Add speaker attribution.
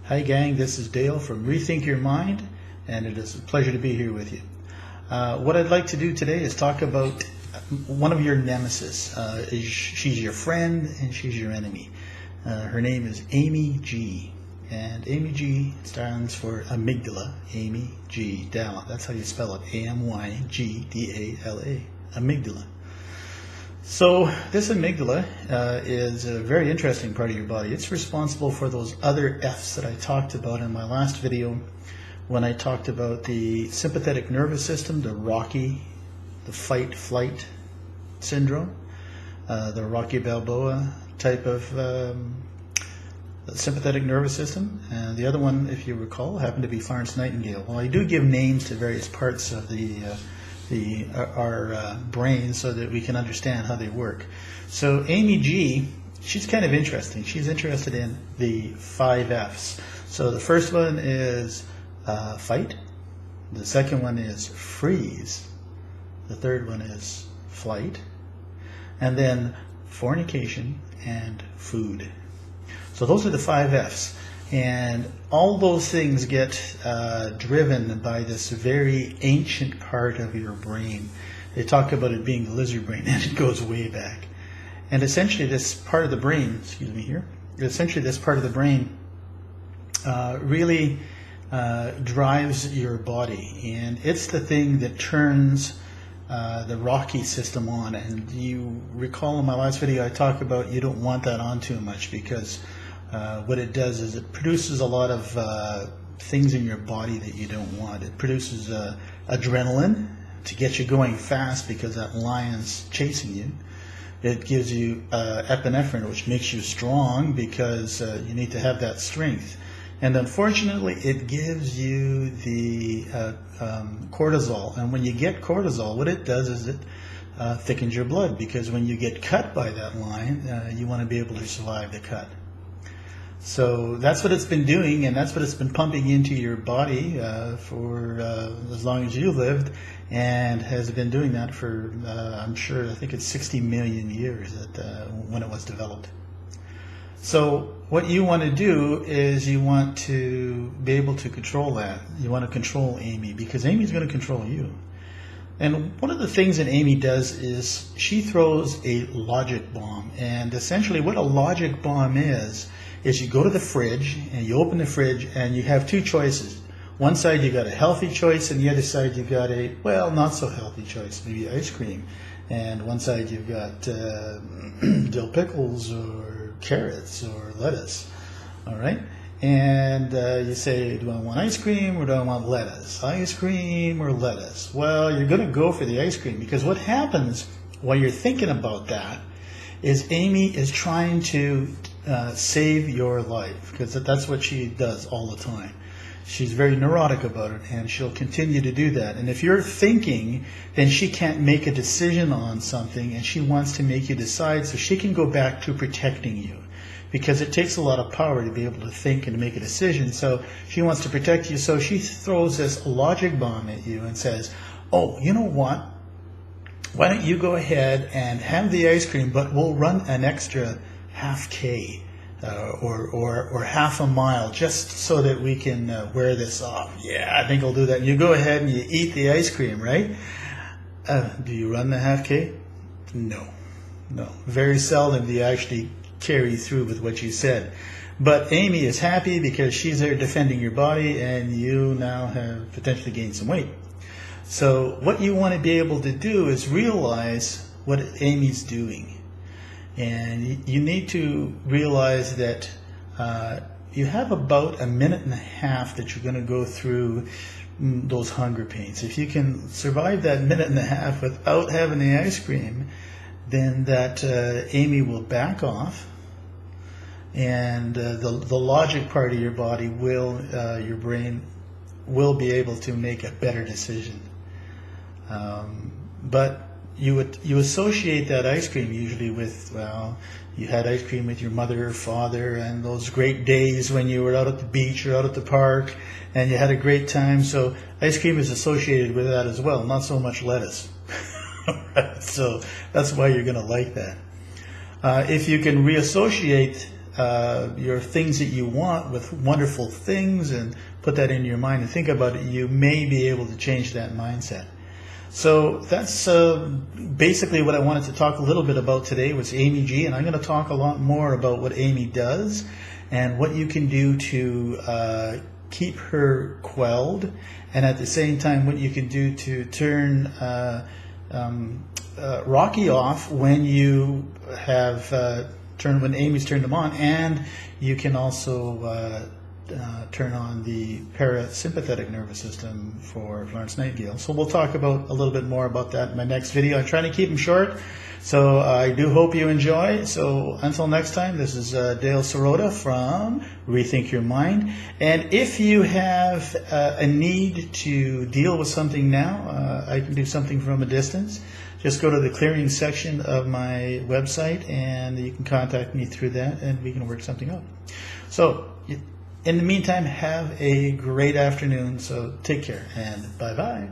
Speaker 1: Hi gang, this is Dale from Rethink Your Mind, and it is a pleasure to be here with you. What I'd like to do today is talk about one of your nemesis. She's your friend and she's your enemy. Her name is Amy G. And Amy G stands for Amygdala. Amy G. Dala. That's how you spell it. Amygdala. Amygdala. So this amygdala is a very interesting part of your body. It's responsible for those other F's that I talked about in my last video when I talked about the sympathetic nervous system, the Rocky, the fight-flight syndrome, the Rocky Balboa type of sympathetic nervous system. And the other one, if you recall, happened to be Florence Nightingale. Well, I do give names to various parts of our brain so that we can understand how they work. So Amy G, she's kind of interesting. She's interested in the 5 F's. So the first one is fight. The second one is freeze. The third one is flight. And then fornication and food. So those are the 5 F's. And all those things get driven by this very ancient part of your brain. They talk about it being the lizard brain, and it goes way back. And essentially this part of the brain, really drives your body. And it's the thing that turns the Rocky system on. And you recall in my last video I talked about you don't want that on too much, because what it does is it produces a lot of things in your body that you don't want. It produces adrenaline to get you going fast because that lion's chasing you. It gives you epinephrine, which makes you strong because you need to have that strength. And unfortunately, it gives you the cortisol. And when you get cortisol, what it does is it thickens your blood, because when you get cut by that lion, you want to be able to survive the cut. So that's what it's been doing, and that's what it's been pumping into your body for as long as you lived, and has been doing that for, I think it's 60 million years when it was developed. So what you want to do is you want to be able to control that. You want to control Amy, because Amy's going to control you. And one of the things that Amy does is she throws a logic bomb. And essentially what a logic bomb is you go to the fridge and you open the fridge and you have 2 choices. One side you got a healthy choice, and the other side you got a, well, not so healthy choice, maybe ice cream. And one side you've got dill pickles or carrots or lettuce. All right? And you say, do I want ice cream or do I want lettuce? Ice cream or lettuce? Well, you're going to go for the ice cream, because what happens while you're thinking about that is Amy is trying to save your life, because that's what she does all the time. She's very neurotic about it, and she'll continue to do that. And if you're thinking, then she can't make a decision on something, and she wants to make you decide so she can go back to protecting you, because it takes a lot of power to be able to think and to make a decision. So she wants to protect you, so she throws this logic bomb at you and says, oh, you know what? Why don't you go ahead and have the ice cream, but we'll run an extra half K or half a mile just so that we can wear this off. Yeah, I think I'll do that. And you go ahead and you eat the ice cream, right? Do you run the half K? No. Very seldom do you actually carry through with what you said. But Amy is happy because she's there defending your body, and you now have potentially gained some weight. So what you want to be able to do is realize what Amy's doing. And you need to realize that you have about a minute and a half that you're going to go through those hunger pains. If you can survive that minute and a half without having the ice cream, then that Amy will back off, and the logic part of your body your brain will be able to make a better decision. But you associate that ice cream usually with, well, you had ice cream with your mother or father, and those great days when you were out at the beach or out at the park and you had a great time. So ice cream is associated with that as well, not so much lettuce. So that's why you're going to like that. If you can reassociate your things that you want with wonderful things and put that into your mind and think about it, you may be able to change that mindset. So that's basically what I wanted to talk a little bit about today was Amy G, and I'm going to talk a lot more about what Amy does and what you can do to keep her quelled, and at the same time what you can do to turn Rocky off when you have when Amy's turned them on, and you can also turn on the parasympathetic nervous system for Florence Nightingale. So we'll talk about a little bit more about that in my next video. I'm trying to keep them short, so I do hope you enjoy. So until next time, this is Dale Sirota from Rethink Your Mind. And if you have a need to deal with something now, I can do something from a distance. Just go to the clearing section of my website and you can contact me through that and we can work something out. So in the meantime, have a great afternoon. So take care and bye-bye.